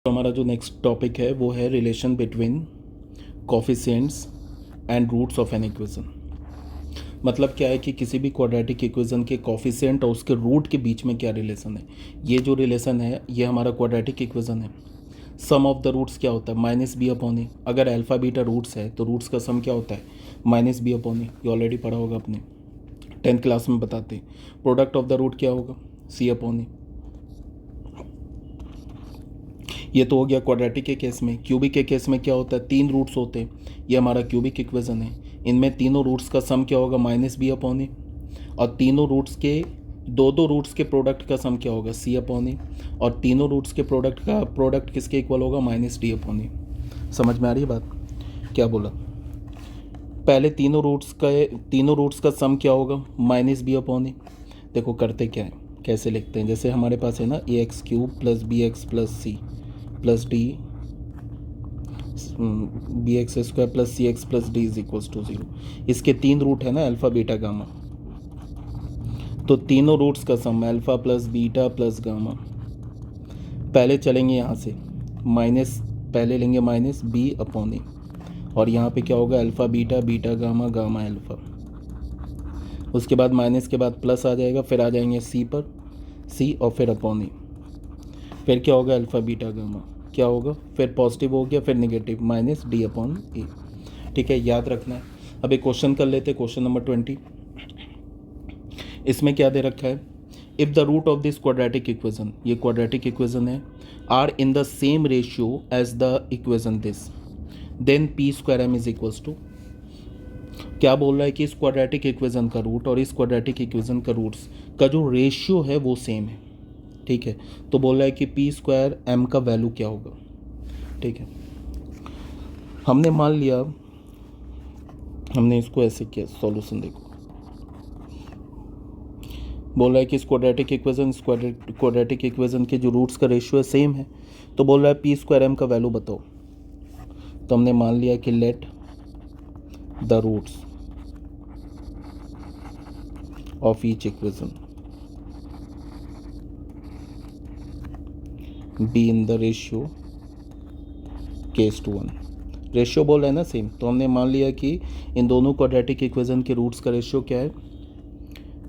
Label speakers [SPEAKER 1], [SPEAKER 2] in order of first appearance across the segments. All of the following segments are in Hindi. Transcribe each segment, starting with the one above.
[SPEAKER 1] तो हमारा जो नेक्स्ट टॉपिक है वो है relation between coefficients and roots of an equation. मतलब क्या है कि किसी भी क्वाड्रेटिक इक्वेशन के कोफिशिएंट और उसके रूट के बीच में क्या रिलेशन है। ये जो रिलेशन है ये हमारा क्वाड्रेटिक इक्वेशन है। सम ऑफ द रूट्स क्या होता है माइनस बी अपॉन ए। अगर अल्फा बीटा रूट्स है तो रूट्स का सम क्या होता है माइनस बी अपॉन ए। ये ऑलरेडी पढ़ा होगा आपने, 10th क्लास में बताते हैं। प्रोडक्ट ऑफ द रूट क्या होगा सी अपॉन ए। ये तो हो गया क्वाड्रेटिक के केस में। क्यूबिक के केस में क्या होता है, 3 रूट्स होते हैं। ये हमारा क्यूबिक इक्वेशन है। इनमें तीनों रूट्स का सम क्या होगा माइनस बी अपॉन ए, और तीनों रूट्स के दो रूट्स के प्रोडक्ट का सम क्या होगा सी अपॉन ए, और तीनों रूट्स के प्रोडक्ट का प्रोडक्ट किसके इक्वल होगा माइनस डी अपॉन ए। समझ में आ रही है बात? क्या बोला? पहले तीनों रूट्स का सम क्या होगा माइनस बी अपॉन ए। देखो करते क्या है, कैसे लिखते हैं। जैसे हमारे पास है ना a x cube plus b x plus c plus d b x square plus c x plus d is equals to 0। इसके 3 रूट है ना अल्फ़ा बीटा गामा, तो तीनों रूट्स का sum alpha plus beta plus gamma. पहले चलेंगे यहाँ से माइनस, पहले लेंगे माइनस बी अपॉन ए, और यहाँ पे क्या होगा alpha beta beta gamma gamma alpha. उसके बाद माइनस के बाद प्लस आ जाएगा, फिर आ जाएंगे सी पर, सी और फिर अपॉन ए। फिर क्या होगा अल्फ़ा बीटा गामा, क्या होगा फिर पॉजिटिव हो गया, फिर नेगेटिव माइनस डी अपॉन ए। ठीक है, याद रखना है। अब एक क्वेश्चन कर लेते हैं, क्वेश्चन नंबर 20। इसमें क्या दे रखा है, if the root of this quadratic equation, ये क्वाड्रेटिक इक्वेशन है, are in the same ratio as the equation this, then P square M is equals to. क्या बोल रहा है कि इस क्वाड्रेटिक इक्वेशन का रूट और इस क्वाड्रेटिक इक्वेशन का रूट्स का जो रेशियो है वो सेम है। ठीक है, तो बोल रहा है कि पी स्क्वायर एम का वैल्यू क्या होगा। ठीक है, हमने मान लिया, हमने इसको ऐसे किया, सॉल्यूशन देखो। बोल रहा है कि इस क्वाड्रेटिक इक्वेशन के जो रूट्स का रेशियो है सेम है, तो बोल रहा है पी स्क्वायर एम का वैल्यू बताओ। तो हमने मान लिया कि let the roots of each equation be in the ratio k/1। Ratio बोल रहा है ना सेम, तो हमने मान लिया कि इन दोनों क्वाड्रेटिक इक्वेशन के रूट्स का रेशियो क्या है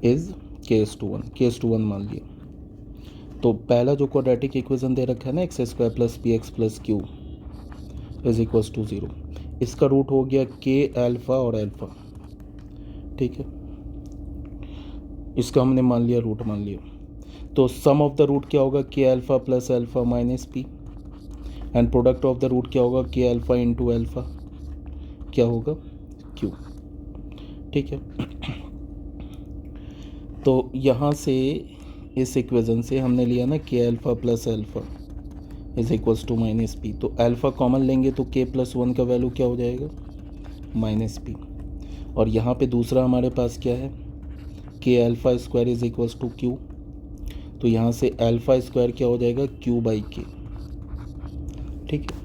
[SPEAKER 1] इज k/1 मान लिया। तो पहला जो क्वाड्रेटिक इक्वेशन दे रखा है ना x square plus P x plus Q is equals to 0, इसका रूट हो गया के अल्फ़ा और अल्फ़ा। ठीक है, इसका हमने मान लिया रूट मान लिया। तो सम ऑफ द रूट क्या होगा K alpha plus alpha minus P, and product of the root क्या होगा के अल्फ़ा इंटू अल्फ़ा, क्या होगा क्यू। ठीक है, तो यहाँ से इस इक्वेशन से हमने लिया ना K alpha plus alpha is equals to minus P, तो अल्फ़ा कॉमन लेंगे तो के प्लस 1 का वैल्यू क्या हो जाएगा माइनस पी। और यहाँ पे दूसरा हमारे पास क्या है K alpha square is equals to Q, तो यहाँ से अल्फ़ा स्क्वायर क्या हो जाएगा क्यू बाई के। ठीक है,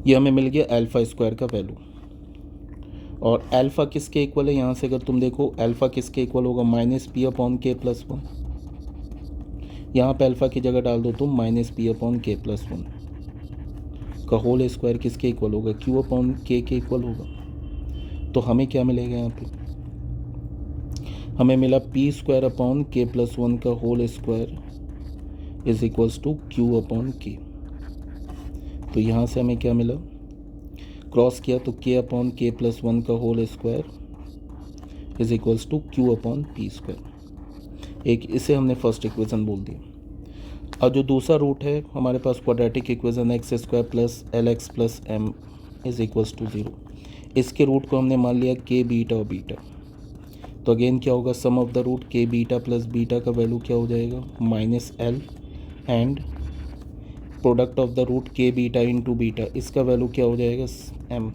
[SPEAKER 1] ये हमें मिल गया अल्फ़ा स्क्वायर का वैल्यू। और अल्फ़ा किसके इक्वल है, यहाँ से अगर तुम देखो अल्फ़ा किसके इक्वल होगा minus P upon K plus 1। यहाँ पे अल्फ़ा की जगह डाल दो तुम minus P upon K plus 1 का होल स्क्वायर किसके इक्वल होगा क्यू अपॉन के इक्वल होगा। तो हमें क्या मिलेगा यहाँ पे, हमें मिला P square upon K plus 1 का whole square is equals to Q upon K. तो यहाँ से हमें क्या मिला, क्रॉस किया तो के अपॉन के प्लस 1 का whole square is equals to Q upon P square. एक इसे हमने फर्स्ट इक्वेशन बोल दिया। और जो दूसरा रूट है हमारे पास quadratic equation x square plus l x plus m is equals to 0, इसके रूट को हमने मान लिया के बीटा और बीटा। तो अगेन क्या होगा sum of the root K beta plus beta का वैल्यू क्या हो जाएगा minus L, and product of the root K beta into beta, इसका वैल्यू क्या हो जाएगा एम।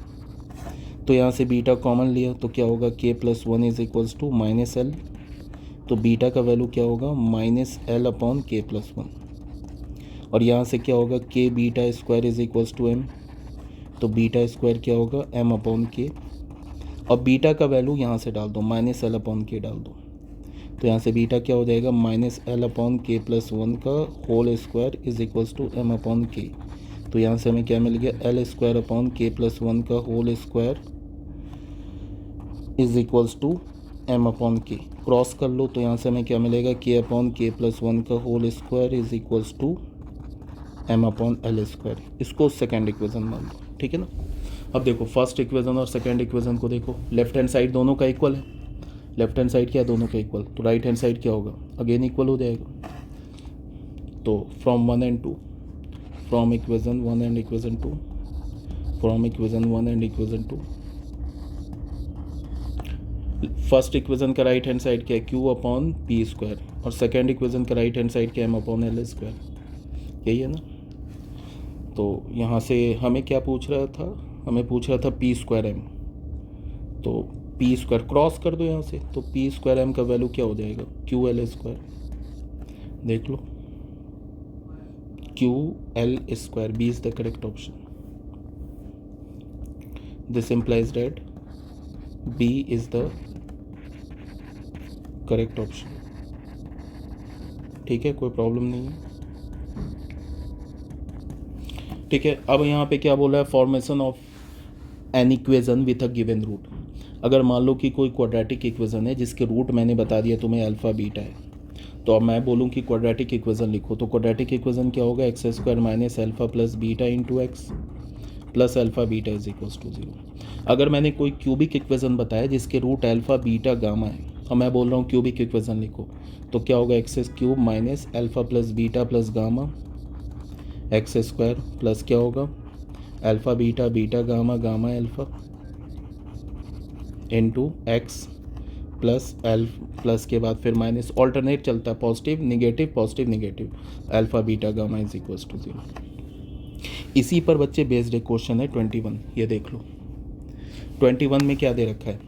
[SPEAKER 1] तो यहाँ से बीटा कॉमन लिया तो क्या होगा K plus 1 is equals to minus L, तो बीटा का वैल्यू क्या होगा minus L upon K plus 1। और यहाँ से क्या होगा K beta square is equals to M, तो बीटा स्क्वायर क्या होगा एम अपॉन के, और बीटा का वैल्यू यहाँ से डाल दो माइनस एल अपॉन के डाल दो, तो यहाँ से बीटा क्या हो जाएगा, minus L upon K plus one का whole square is equals to M upon K. तो यहाँ से हमें क्या मिल गया, L square upon K plus one का whole square is equals to M upon K. Cross कर लो तो यहाँ से हमें क्या मिलेगा, K upon K plus one का whole square is equals to M upon L square. इसको सेकेंड इक्वेशन मान लो, ठीक है ना। अब देखो फर्स्ट इक्वेशन और सेकेंड इक्वेशन को देखो, लेफ्ट हैंड साइड दोनों का इक्वल है, लेफ्ट हैंड साइड क्या है, दोनों का इक्वल, तो राइट हैंड साइड क्या होगा, अगेन इक्वल हो जाएगा। तो from one and two, from equation one and equation two, from equation one and equation two, first equation का राइट हैंड साइड क्या है, क्यू अपॉन पी स्क्वायर, और सेकेंड इक्वेशन का राइट हैंड साइड क्या है, एम अपॉन एल स्क्वायर, यही है ना। तो यहाँ से हमें क्या पूछ रहा था, हमें पूछ रहा था पी स्क्वायर एम, तो पी स्क्वायर क्रॉस कर दो यहाँ से, तो पी स्क्वायर एम का वैल्यू क्या हो जाएगा, क्यू एल स्क्वायर, देख लो q l square, b is the correct option. This implies that b is the correct option, ठीक है, कोई प्रॉब्लम नहीं है, ठीक है। अब यहाँ पे क्या बोला है, formation of an equation with a given root. अगर मान लो कि कोई क्वाड्रेटिक इक्वेशन है जिसके रूट मैंने बता दिया तुम्हें अल्फा बीटा है, तो अब मैं बोलूँ कि क्वाड्रेटिक इक्वेशन लिखो, तो क्वाड्रेटिक इक्वेशन क्या होगा, x square minus alpha plus beta into x plus alpha beta is equals to 0। अगर मैंने कोई क्यूबिक इक्वेशन बताया जिसके रूट अल्फा बीटा गामा है, और मैं बोल रहा हूँ क्यूबिक इक्वेशन लिखो, तो क्या होगा, x cube minus alpha plus beta plus gamma x square plus क्या होगा, alpha beta beta gamma gamma alpha into x plus plus के बाद फिर माइनस, ऑल्टरनेट चलता है, positive negative, alpha beta gamma is equals to 0। इसी पर बच्चे बेस्ड एक क्वेश्चन है 21, ये देख लो 21 में क्या दे रखा है,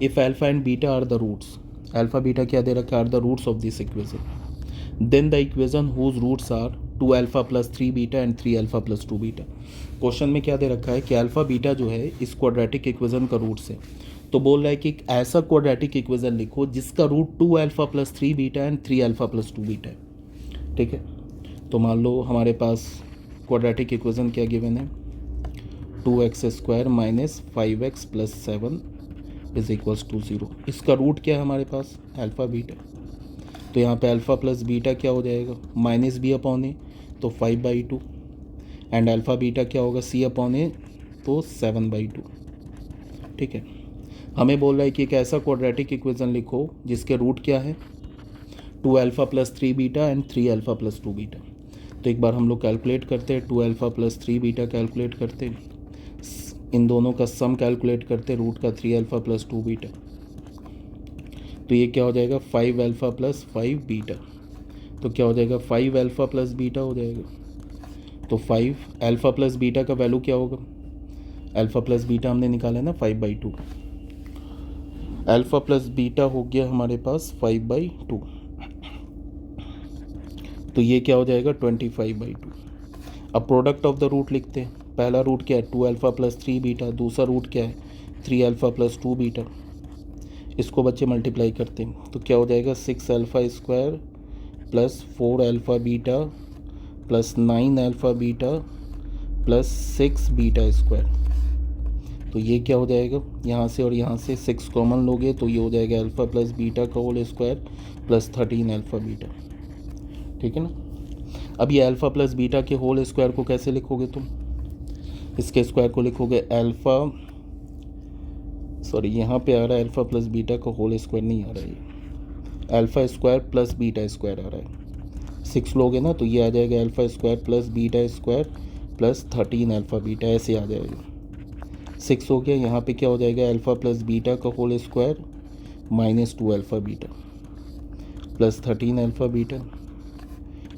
[SPEAKER 1] if alpha and beta are the roots, alpha beta क्या दे रखा है, are the roots of this equation, then the equation whose roots are 2 alpha plus 3 beta and 3 alpha plus 2 beta. Question में क्या दे रखा है कि अल्फा बीटा जो है इस क्वाड्रेटिक इक्वेशन का रूट्स है, तो बोल रहा है कि ऐसा क्वाड्रेटिक इक्वेशन लिखो जिसका root 2 alpha plus 3 beta and 3 alpha plus 2 beta है, ठीक है। तो मान लो हमारे पास क्वाड्रेटिक इक्वेशन क्या गिवन है, 2x square minus 5x plus 7 is equals to 0। इसका रूट क्या है हमारे पास, अल्फा बीटा, तो यहाँ पे अल्फा प्लस बीटा क्या हो जाएगा, माइनस बी अपॉन ए, तो 5/2, एंड अल्फा बीटा क्या होगा, सी अपॉन ए, तो 7/2, ठीक है। हमें बोल रहा है कि एक ऐसा क्वाड्रेटिक इक्वेशन लिखो जिसके रूट क्या है, 2 alpha plus 3 beta and 3 alpha plus 2 beta. तो एक बार हम लोग कैलकुलेट करते हैं, 2 अल्फा प्लस 3 बीटा कैलकुलेट करते हैं, इन दोनों का सम कैलकुलेट करते हैं, रूट का 3 अल्फा प्लस 2 बीटा, तो ये क्या हो जाएगा, 5 अल्फा प्लस 5 बीटा, तो क्या हो जाएगा, 5 अल्फा प्लस बीटा हो जाएगा। तो 5 अल्फा प्लस बीटा का वैल्यू क्या होगा, अल्फा प्लस बीटा हमने निकाला है ना 5/2, अल्फा प्लस बीटा हो गया हमारे पास 5/2, तो ये क्या हो जाएगा 25/2। अब प्रोडक्ट ऑफ द रूट लिखते हैं, पहला रूट क्या है 2 अल्फा प्लस 3 बीटा, दूसरा रूट क्या है 3 अल्फा प्लस 2 बीटा, इसको बच्चे मल्टीप्लाई करते हैं, तो क्या हो जाएगा 6 alpha square plus 4 alpha beta plus 9 alpha beta plus 6 beta square. तो ये क्या हो जाएगा, यहाँ से और यहाँ से 6 कॉमन लोगे तो ये हो जाएगा अल्फ़ा प्लस बीटा का whole square plus 13 alpha beta, ठीक है ना। अब ये अल्फ़ा प्लस बीटा के होल स्क्वायर को कैसे लिखोगे तुम, इसके स्क्वायर को लिखोगे अल्फ़ा, सॉरी यहाँ पे आ रहा है अल्फ़ा प्लस बीटा का होल स्क्वायर नहीं आ रहा है, ये alpha square plus beta square आ रहा है, 6 लोगे ना तो ये आ जाएगा alpha square plus beta square plus 13 alpha beta, ऐसे आ जाएगा। 6 हो गया, यहाँ पे क्या हो जाएगा अल्फ़ा प्लस बीटा का whole square minus 2 alpha beta plus 13 alpha beta,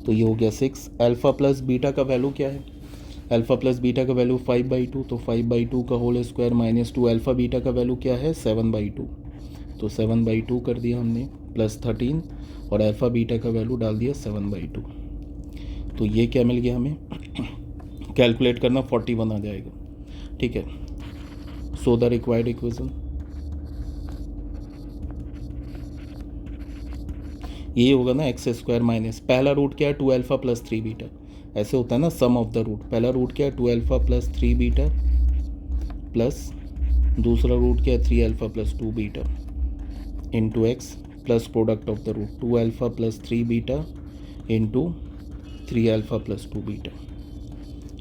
[SPEAKER 1] तो ये हो गया 6। अल्फ़ा प्लस बीटा का वैल्यू क्या है, अल्फ़ा प्लस बीटा का वैल्यू 5/2, तो 5/2 का whole square minus 2 alpha beta का वैल्यू क्या है 7/2, तो 7/2 कर दिया हमने प्लस 13 और अल्फ़ा बीटा का वैल्यू डाल दिया 7/2, तो ये क्या मिल गया हमें कैलकुलेट करना 41 आ जाएगा, ठीक है। सो द रिक्वायर्ड इक्वेशन ये होगा ना एक्स स्क्वायर माइनस, पहला रूट क्या है 2 अल्फ़ा प्लस 3 बीटा, ऐसे होता है ना सम ऑफ द रूट। पहला रूट क्या है 2 अल्फ़ा प्लस 3 बीटा प्लस दूसरा रूट क्या है 3 alpha plus 2 beta into x plus product of the root 2 alpha plus 3 beta into 3 alpha plus 2 beta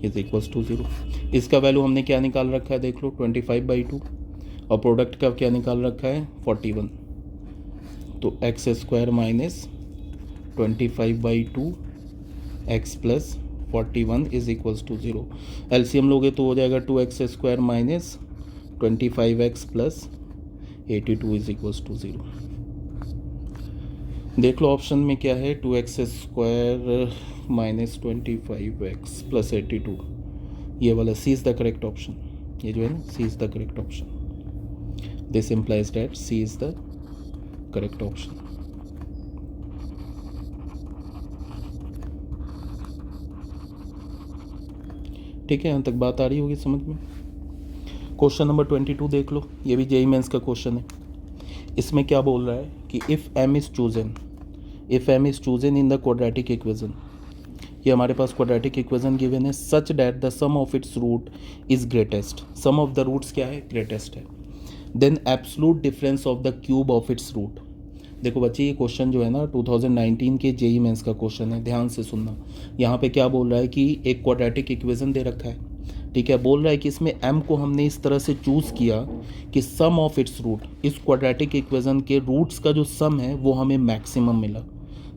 [SPEAKER 1] is equals to 0। इसका वैल्यू हमने क्या निकाल रखा है देख लो 25/2, और प्रोडक्ट का क्या निकाल रखा है 41। तो x square minus 25/2 x plus 41 is equals to 0। LCM लोगे तो हो जाएगा 2x square minus 25x plus 82 is equals to 0। देख लो ऑप्शन में क्या है 2x square minus 25x plus 82, ये वाला c is the correct option. ये जो है ना c is the correct option, this implies that c is the correct option. ठीक है, यहाँ तक बात आ रही होगी समझ में। क्वेश्चन नंबर 22 देख लो, ये भी जेईई मेंस का क्वेश्चन है। इसमें क्या बोल रहा है कि if M is chosen in the quadratic equation, ये हमारे पास क्वाड्रेटिक इक्वेशन गिवन है, such that the sum of its root is greatest, sum of the roots क्या है ग्रेटेस्ट है, then absolute difference of the cube of its root. देखो बच्चे ये क्वेश्चन जो है ना 2019 के जेईई मेंस का क्वेश्चन है, ध्यान से सुनना। यहाँ पे क्या बोल रहा है कि एक क्वाड्रेटिक इक्वेशन दे रखा है, ठीक है, बोल रहा है कि इसमें m को हमने इस तरह से चूज़ किया कि सम ऑफ इट्स रूट, इस क्वाड्रेटिक इक्वेशन के रूट्स का जो सम है वो हमें मैक्सिमम मिला।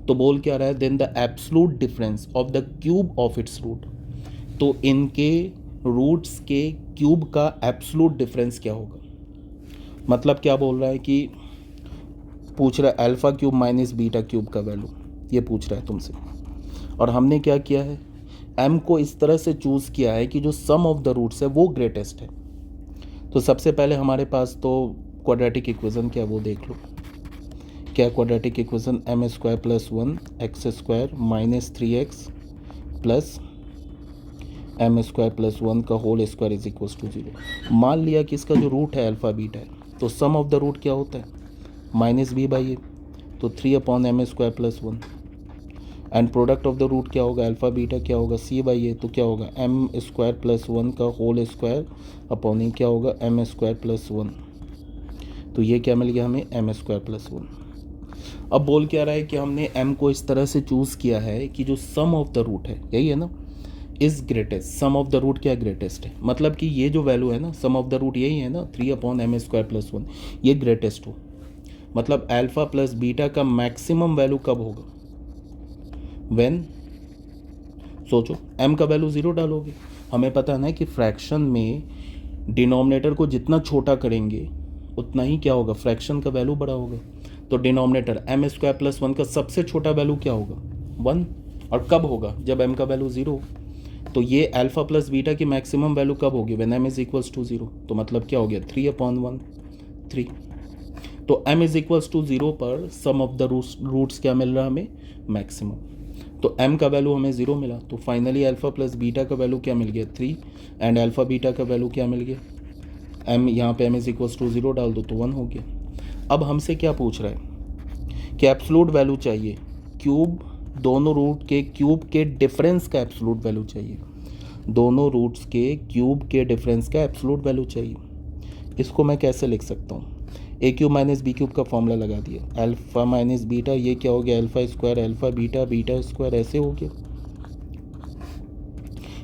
[SPEAKER 1] तो बोल क्या रहा है then the absolute difference of the cube of its root, तो इनके रूट्स के क्यूब का एब्सोल्यूट डिफरेंस क्या होगा। मतलब क्या बोल रहा है कि पूछ रहा है alpha cube minus beta cube का वैल्यू, ये पूछ रहा है तुमसे। और हमने क्या किया है m को इस तरह से चूज़ किया है कि जो सम ऑफ द रूट्स है वो ग्रेटेस्ट है। तो सबसे पहले हमारे पास तो क्वाड्रेटिक इक्वेशन क्या है वो देख लो। क्या quadratic equation M square plus 1 x square minus 3x plus M square plus 1 का whole square is equals to 0। मान लिया कि इसका जो रूट है अल्फ़ा बीटा है, तो सम ऑफ द रूट क्या होता है माइनस b बाई ए, तो 3/m square plus 1, and product of the root क्या होगा अल्फ़ा बीटा क्या होगा c बाई ए, तो क्या होगा m स्क्वायर प्लस 1 का होल स्क्वायर अपॉन क्या होगा m स्क्वायर प्लस 1। तो ये क्या मिल गया हमें m स्क्वायर प्लस 1। अब बोल क्या रहा है कि हमने m को इस तरह से चूज़ किया है कि जो सम ऑफ द रूट है, यही है ना, is greatest, sum of the root क्या ग्रेटेस्ट है, मतलब कि ये जो वैल्यू है ना सम ऑफ द रूट यही है ना 3/m स्क्वायर प्लस 1, ये ग्रेटेस्ट हो। मतलब अल्फ़ा प्लस बीटा का मैक्सिमम वैल्यू कब होगा व्हेन, सोचो m का वैल्यू 0 डालोगे। हमें पता है ना कि फ्रैक्शन में डिनोमिनेटर को जितना छोटा करेंगे उतना ही क्या होगा फ्रैक्शन का वैल्यू बड़ा होगा। तो डिनोमिनेटर m स्क्वायर प्लस 1 का सबसे छोटा वैल्यू क्या होगा 1, और कब होगा जब m का वैल्यू 0। तो ये अल्फ़ा प्लस बीटा की मैक्सिमम वैल्यू कब होगी when m is equals to 0। तो मतलब क्या हो गया 3/1 3। तो m इज इक्वल्स टू 0 पर सम ऑफ द रूट्स क्या मिल रहा है हमें मैक्सिमम। तो m का वैल्यू हमें 0 मिला, तो फाइनली अल्फ़ा प्लस बीटा का वैल्यू क्या मिल गया 3, एंड अल्फ़ा बीटा का वैल्यू क्या मिल गया m, यहाँ पे m इज इक्वल्स टू 0 डाल दो तो 1 हो गया। अब हमसे क्या पूछ रहा है कि एब्सोल्यूट वैल्यू चाहिए, क्यूब दोनों रूट के क्यूब के डिफरेंस का एब्सोल्यूट वैल्यू चाहिए, दोनों रूट्स के क्यूब के डिफरेंस का एब्सोल्यूट वैल्यू चाहिए। इसको मैं कैसे लिख सकता हूँ, ए क्यूब माइनस बी क्यूब का फॉर्मूला लगा दिया, अल्फ़ा माइनस बीटा, ये क्या हो गया alpha square alpha beta beta square, ऐसे हो गया।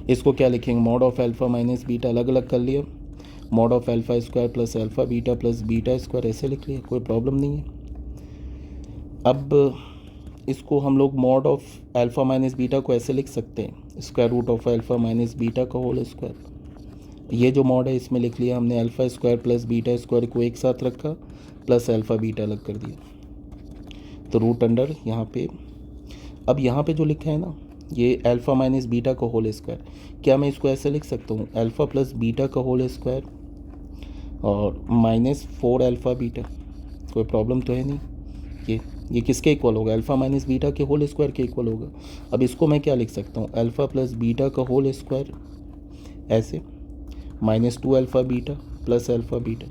[SPEAKER 1] इसको क्या लिखेंगे mod of alpha minus beta, अलग अलग कर लिया, mod of alpha square plus alpha beta plus beta square, ऐसे लिख लिया, कोई प्रॉब्लम नहीं है। अब इसको हम लोग mod of alpha minus beta को ऐसे लिख सकते हैं square root of alpha minus beta का होल स्क्वायर। ये जो मॉड है इसमें लिख लिया हमने alpha square plus beta square को एक साथ रखा प्लस अल्फ़ा बीटा अलग कर दिया, तो रूट अंडर यहाँ पे। अब यहाँ पे जो लिखा है ना ये अल्फ़ा माइनस बीटा का होल स्क्वायर, क्या मैं इसको ऐसे लिख सकता हूँ अल्फ़ा प्लस बीटा का होल स्क्वायर और माइनस 4 अल्फ़ा बीटा, कोई प्रॉब्लम तो है नहीं। ये किसके इक्वल होगा अल्फ़ा माइनस बीटा के होल स्क्वायर के इक्वल होगा। अब इसको मैं क्या लिख सकता हूँ अल्फ़ा प्लस बीटा का होल स्क्वायर ऐसे minus 2 alpha beta plus alpha beta.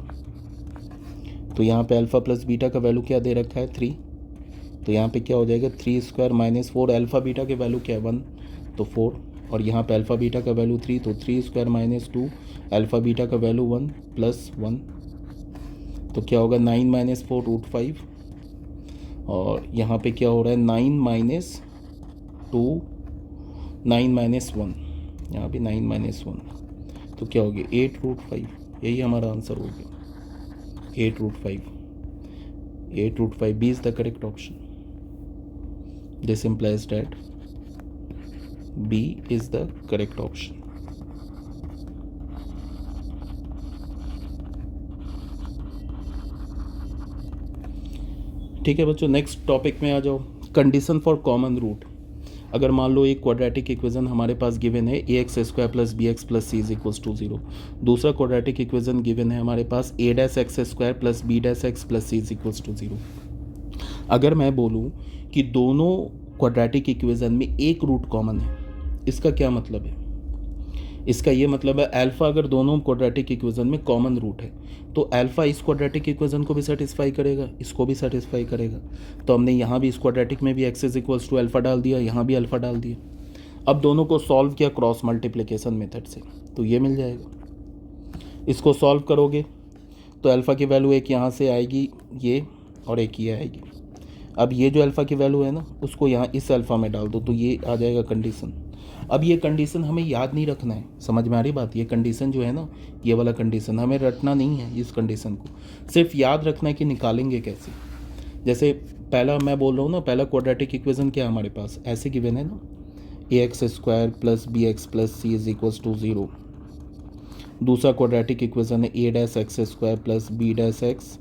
[SPEAKER 1] तो यहाँ पे अल्फ़ा प्लस बीटा का वैल्यू क्या दे रखा है 3, तो यहाँ पे क्या हो जाएगा 3 स्क्वायर माइनस 4, अल्फ़ा बीटा के वैल्यू क्या है 1 तो 4, और यहाँ पे अल्फ़ा बीटा का वैल्यू 3 तो 3 स्क्वायर माइनस 2, अल्फ़ा बीटा का वैल्यू 1 प्लस 1, तो क्या होगा 9 माइनस 4 रूट 5, और यहाँ पे क्या हो रहा है 9 माइनस 2, 9 माइनस 1, यहाँ पे 9 माइनस 1, तो क्या हो गया 8 रूट 5, यही हमारा आंसर हो गया 8 root 5, 8 root 5 B is the correct option. This implies that B is the correct option. ठीक है बच्चों, नेक्स्ट टॉपिक में आ जाओ। Condition for common root. अगर मान लो एक क्वाड्रेटिक इक्वेशन हमारे पास गिवन है a x square plus b x plus C is equals to 0, दूसरा क्वाड्रेटिक इक्वेशन गिवन है हमारे पास a dash x square plus b dash x plus C is equals to 0। अगर मैं बोलूँ कि दोनों क्वाड्रेटिक इक्वेशन में एक रूट कॉमन है, इसका क्या मतलब है? इसका ये मतलब है अल्फ़ा अगर दोनों क्वाड्रेटिक इक्वेशन में कॉमन रूट है तो अल्फ़ा इस क्वाड्रेटिक इक्वेशन को भी सेटिस्फाई करेगा, इसको भी सेटिस्फाई करेगा। तो हमने यहाँ भी इस क्वाड्रेटिक में भी x is equals to alpha डाल दिया, यहाँ भी अल्फ़ा डाल दिया। अब दोनों को सॉल्व किया क्रॉस मल्टीप्लिकेशन मेथड से, तो ये मिल जाएगा। इसको सॉल्व करोगे तो अल्फ़ा की वैल्यू एक यहाँ से आएगी ये, और एक ये आएगी। अब ये जो अल्फ़ा की वैल्यू है ना, उसको यहाँ इस अल्फ़ा में डाल दो, तो ये आ जाएगा कंडीशन। अब ये कंडीशन हमें याद नहीं रखना है, समझ में आ रही बात? ये कंडीशन जो है ना, ये वाला कंडीशन हमें रटना नहीं है, इस कंडीशन को सिर्फ याद रखना है कि निकालेंगे कैसे। जैसे पहला मैं बोल रहा हूँ ना, पहला क्वाड्रेटिक इक्वेशन क्या है हमारे पास, ऐसे गिवन है ना, a x square plus b x plus C is equals to 0। दूसरा क्वाड्रेटिक इक्वेशन है a dash x square plus b dash x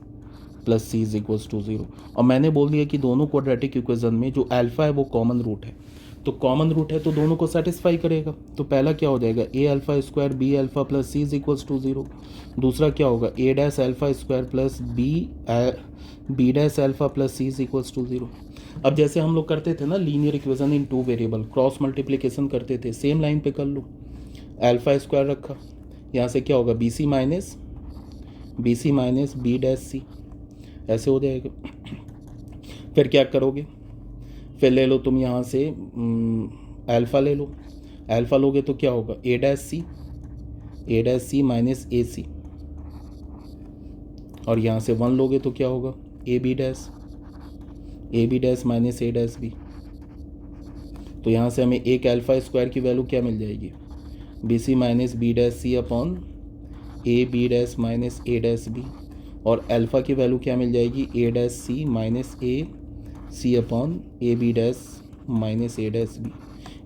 [SPEAKER 1] plus C is equals to 0। और मैंने बोल दिया कि दोनों क्वाड्रेटिक इक्वेशन में जो अल्फ़ा है वो कॉमन रूट है, तो कॉमन रूट है तो दोनों को सेटिस्फाई करेगा। तो पहला क्या हो जाएगा a alpha square b alpha plus C is equals to 0। दूसरा क्या होगा a dash alpha square plus b dash alpha plus C is equals to 0। अब जैसे हम लोग करते थे ना linear equation in 2 variable, cross multiplication करते थे, सेम लाइन पे कर लो। अल्फ़ा स्क्वायर रखा, यहाँ से क्या होगा b c minus b dash c, ऐसे हो जाएगा। फिर क्या करोगे, फिर ले लो तुम यहाँ से अल्फ़ा ले लो, अल्फ़ा लोगे तो क्या होगा a dash c minus a सी, और यहाँ से 1 लोगे तो क्या होगा A B dash minus A dash B. तो यहाँ से हमें एक अल्फ़ा स्क्वायर की वैल्यू क्या मिल जाएगी, b c minus b dash c upon a B dash minus A dash b, और अल्फ़ा की वैल्यू क्या मिल जाएगी a dash c minus a c upon a B dash minus A dash b.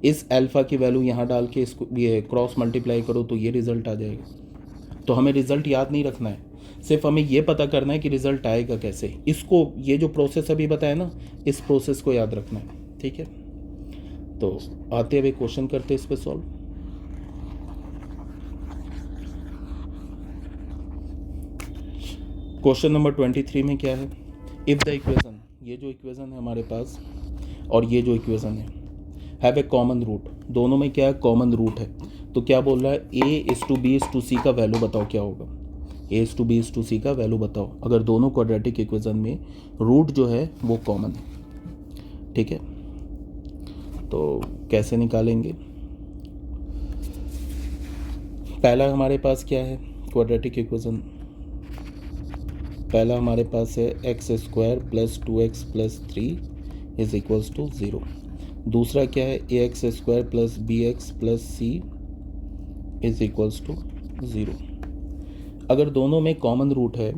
[SPEAKER 1] इस अल्फ़ा की वैल्यू यहाँ डाल के इसको ये क्रॉस मल्टीप्लाई करो तो ये रिज़ल्ट आ जाएगा। तो हमें रिज़ल्ट याद नहीं रखना है, सिर्फ हमें ये पता करना है कि रिज़ल्ट आएगा कैसे। इसको ये जो प्रोसेस अभी बताया ना, इस प्रोसेस को याद रखना है, ठीक है। तो आते हुए क्वेश्चन करते इस पर सॉल्व। क्वेश्चन नंबर 23 में क्या है, इफ़ द इक्वेशन, ये जो इक्वेशन है हमारे पास और ये जो इक्वेशन है हैव ए कॉमन रूट, दोनों में क्या है कॉमन रूट है। तो क्या बोल रहा है a is to b is to c का वैल्यू बताओ क्या होगा, a is to b is to c का वैल्यू बताओ अगर दोनों क्वाड्रेटिक इक्वेशन में रूट जो है वो कॉमन है, ठीक है। तो कैसे निकालेंगे, पहला हमारे पास क्या है क्वाड्रेटिक इक्वेशन, पहला हमारे पास है x square plus 2x plus 3 is equals to 0। दूसरा क्या है a x square plus b x plus C is equals to 0। अगर दोनों में कॉमन रूट है,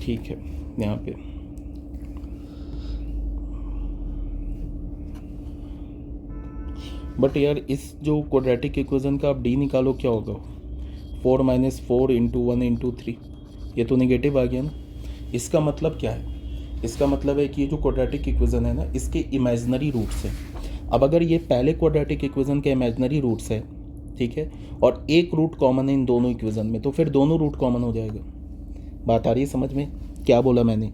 [SPEAKER 1] ठीक है, यहाँ पे बट यार इस जो क्वाड्रेटिक इक्वेशन का आप डी निकालो क्या होगा, 4 माइनस 4 इंटू 1 इंटू 3, ये तो नेगेटिव आ गया ना। इसका मतलब क्या है, इसका मतलब है कि ये जो क्वाड्रेटिक इक्वेशन है ना, इसके इमेजिनरी रूट्स है। अब अगर ये पहले क्वाड्रेटिक इक्वेशन के इमेजिनरी रूट्स है, ठीक है, और एक रूट कॉमन है इन दोनों इक्वेशन में, तो फिर दोनों रूट कॉमन हो जाएगा। बात आ रही है समझ में, क्या बोला मैंने?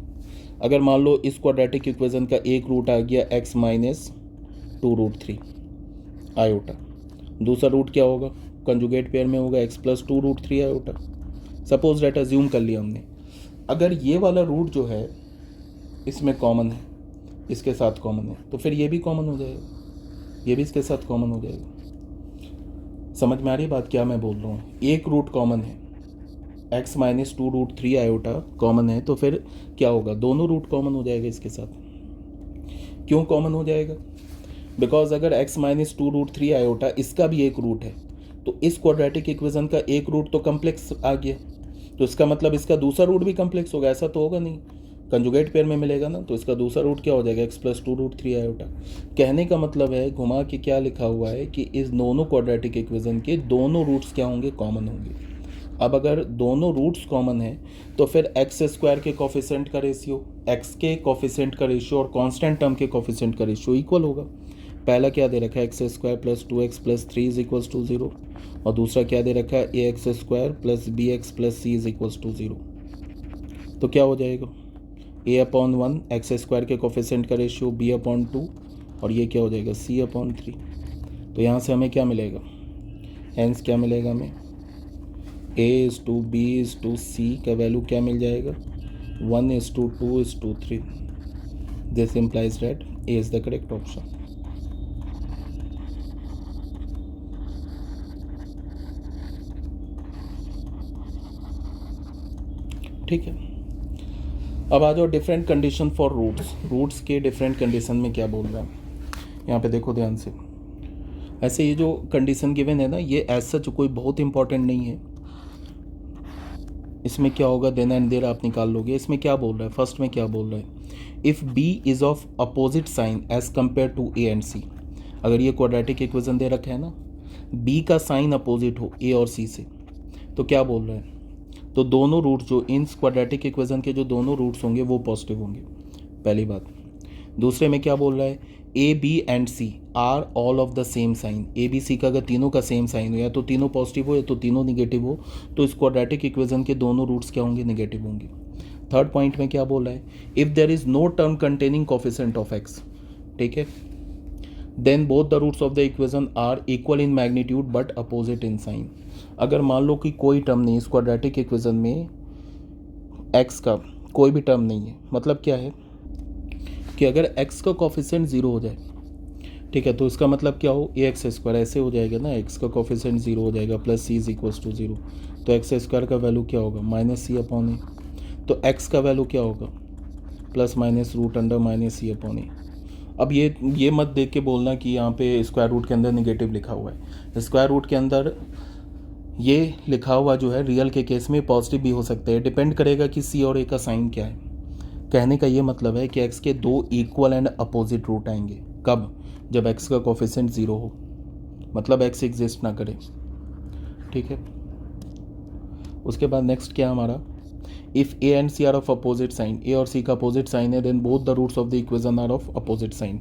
[SPEAKER 1] अगर मान लो इस क्वाड्रेटिक इक्वेशन का एक रूट आ गया x माइनस 2√3 आयोटा, दूसरा रूट क्या होगा, कंजुगेट पेयर में होगा x plus 2√3 iota. Suppose date assume कर लिया हमने, अगर ये वाला रूट जो है इसमें कॉमन है, इसके साथ कॉमन है, तो फिर ये भी कॉमन हो जाएगा, ये भी इसके साथ कॉमन हो जाएगा। समझ में आ रही बात क्या मैं बोल रहा हूँ? एक रूट कॉमन है, x माइनस 2√3 आयोटा कॉमन है, तो फिर क्या होगा? दोनों रूट कॉमन हो जाएगा इसके साथ। क्यों कॉमन हो जाएगा? बिकॉज अगर x माइनस 2√3 आयोटा इसका भी एक रूट है, तो इस क्वाड्रेटिक इक्वेशन का एक रूट तो कम्प्लेक्स आ गया, तो इसका मतलब इसका दूसरा रूट भी कम्प्लेक्स होगा। ऐसा तो होगा नहीं, कंजुगेट पेयर में मिलेगा ना, तो इसका दूसरा रूट क्या हो जाएगा? x plus 2√3 iota. कहने का मतलब है, घुमा के क्या लिखा हुआ है कि इस दोनों क्वाड्रेटिक इक्वेशन के दोनों रूट्स क्या होंगे? कॉमन होंगे। अब अगर दोनों रूट्स कॉमन है तो फिर एक्स स्क्वायर के कोफिशिएंट का रेशियो, एक्स के कोफिशिएंट का रेशियो और कांस्टेंट टर्म के कोफिशिएंट का रेशियो इक्वल होगा। पहला क्या दे रखा है? X square plus 2x plus 3 is equals to 0, और दूसरा क्या दे रखा है? A x square plus b x plus C is equals to 0। तो क्या हो जाएगा? a/1 एक्स स्क्वायर के कोफिशिएंट का रेशियो, b/2, और ये क्या हो जाएगा? c/3। तो यहाँ से हमें क्या मिलेगा? हेंस क्या मिलेगा हमें? a:b:c का वैल्यू क्या मिल जाएगा? 1:2:3। This implies that a is the correct option। ठीक है, अब आ जाओ different condition for roots. Roots के डिफरेंट कंडीशन में क्या बोल रहा है यहाँ पे, देखो ध्यान से। ऐसे ये जो कंडीशन गिवन है ना, ये एज सच कोई बहुत इंपॉर्टेंट नहीं है। इसमें क्या होगा? देन एंड देयर आप निकाल लोगे। इसमें क्या बोल रहा है? फर्स्ट में क्या बोल रहा है? If b is of opposite sign as compare to a and c. अगर ये क्वाड्रेटिक इक्वेशन दे रखा है ना, बी का साइन अपोजिट हो ए और सी से, तो क्या बोल रहा है? तो दोनों रूट जो इन क्वाड्रेटिक इक्वेशन के जो दोनों रूट्स होंगे वो पॉजिटिव होंगे, पहली बात। दूसरे में क्या बोल रहा है? A B and C are all of the same sign. A B C का अगर तीनों का सेम साइन हो, या तो तीनों पॉजिटिव हो या तो तीनों निगेटिव हो, तो इस क्वाड्रेटिक इक्वेशन के दोनों रूट्स क्या होंगे? निगेटिव होंगे। थर्ड पॉइंट में क्या बोल रहा है? If there is no term containing coefficient of x, ठीक है, then both the roots of the equation are equal in magnitude but opposite in sign. अगर मान लो कि कोई टर्म नहीं, इस क्वाड्रेटिक इक्वेशन में एक्स का कोई भी टर्म नहीं है, मतलब क्या है कि अगर x का कोफिशिएंट 0 हो जाए, ठीक है, तो इसका मतलब क्या हो? ए एक्स स्क्वायर ऐसे हो जाएगा ना, x का कोफिशिएंट 0 हो जाएगा plus C is equals to 0, तो एक्स स्क्वायर का वैल्यू क्या होगा? -c/a। तो x का वैल्यू क्या होगा? Plus minus root under -c/a। अब ये मत देख के बोलना कि यहाँ पे स्क्वायर रूट के अंदर निगेटिव लिखा हुआ है। स्क्वायर रूट के अंदर ये लिखा हुआ जो है रियल के केस में पॉजिटिव भी हो सकता है, डिपेंड करेगा कि सी और ए का साइन क्या है। कहने का ये मतलब है कि x के दो इक्वल एंड अपोजिट रूट आएंगे। कब? जब x का कोफिशिएंट 0 हो, मतलब x एग्जिस्ट ना करे, ठीक है। उसके बाद नेक्स्ट क्या हमारा? If a and c are of opposite sign, a और c का अपोजिट साइन है, then both the roots of the equation are of opposite sign.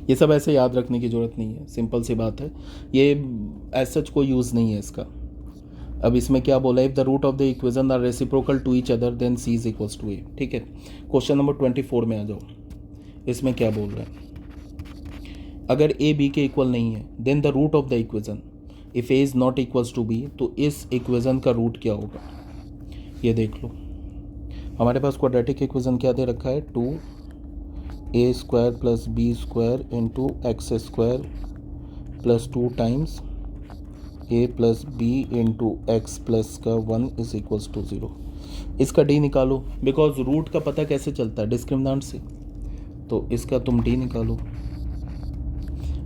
[SPEAKER 1] ये सब ऐसे याद रखने की ज़रूरत नहीं है, सिंपल सी बात है, ये एज सच कोई यूज़ नहीं है इसका। अब इसमें क्या बोला? If the root of the equation are reciprocal to each other then c is equals to a, ठीक है। क्वेश्चन नंबर 24 में आ जाओ। इसमें क्या बोल रहा है? अगर ए बी के इक्वल नहीं है, then the root of the equation, if A is not equals to B, तो इस इक्वेशन का रूट क्या होगा? ये देख लो, हमारे पास क्वाड्रेटिक इक्वेशन क्या दे रखा है? 2a² plus b² into x square plus 2 times a plus B into x plus का 1 इज इक्वल्स टू 0। इसका d निकालो, बिकॉज रूट का पता कैसे चलता है? डिस्क्रिमिनेंट से। तो इसका तुम d निकालो,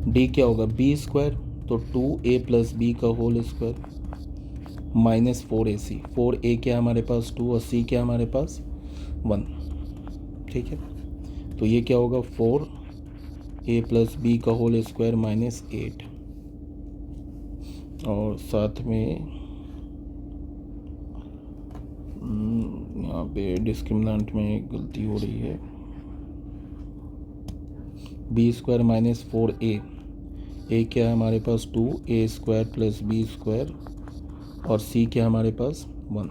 [SPEAKER 1] d क्या होगा? b², तो 2a प्लस बी का whole square minus 4ac। 4a क्या हमारे पास? 2, और c क्या हमारे पास? 1, ठीक है। तो ये क्या होगा? 4a प्लस बी का होल स्क्वायर माइनस 8, और साथ में यहाँ पे डिस्क्रिमिनेंट में गलती हो रही है, b² माइनस 4a, a क्या है हमारे पास? 2a² प्लस b², और c क्या हमारे पास? 1।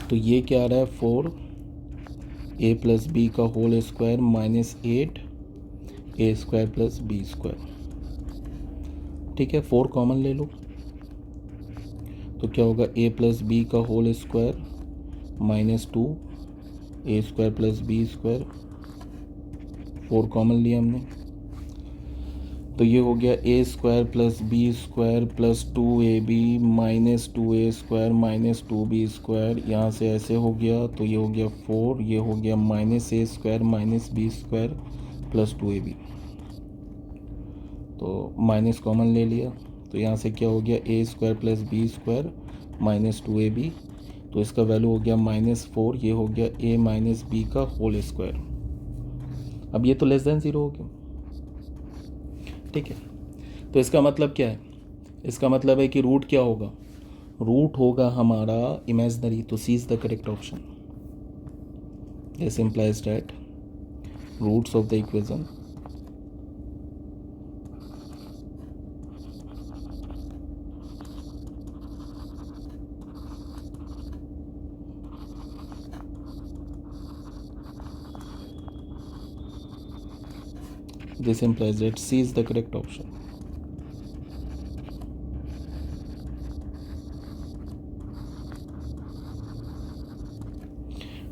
[SPEAKER 1] तो ये क्या आ रहा है? 4a प्लस बी का whole square minus 8a² plus b², ठीक है। 4 कॉमन ले लो, तो क्या होगा a प्लस बी का whole square minus 2 a square plus B square, 4 common लिया हमने, तो ये हो गया a square plus B square plus 2ab minus 2a square minus 2b square, यहाँ से ऐसे हो गया तो ये हो गया 4, ये हो गया minus a square minus b square plus 2ab, तो माइनस कॉमन ले लिया, तो यहाँ से क्या हो गया a square plus B square minus 2ab, तो इसका वैल्यू हो गया -4, ये हो गया a माइनस बी का होल स्क्वायर। अब ये तो लेस देन 0 हो गया, ठीक है। तो इसका मतलब क्या है, इसका मतलब है कि रूट क्या होगा, रूट होगा हमारा इमेजनरी, तो c is the correct option. This implies that roots of the equation this implies that C is the correct option.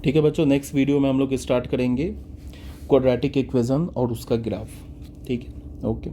[SPEAKER 1] ठीक है बच्चों, नेक्स्ट वीडियो में हम लोग स्टार्ट करेंगे क्वाड्रेटिक इक्वेशन और उसका ग्राफ, ठीक है, ओके।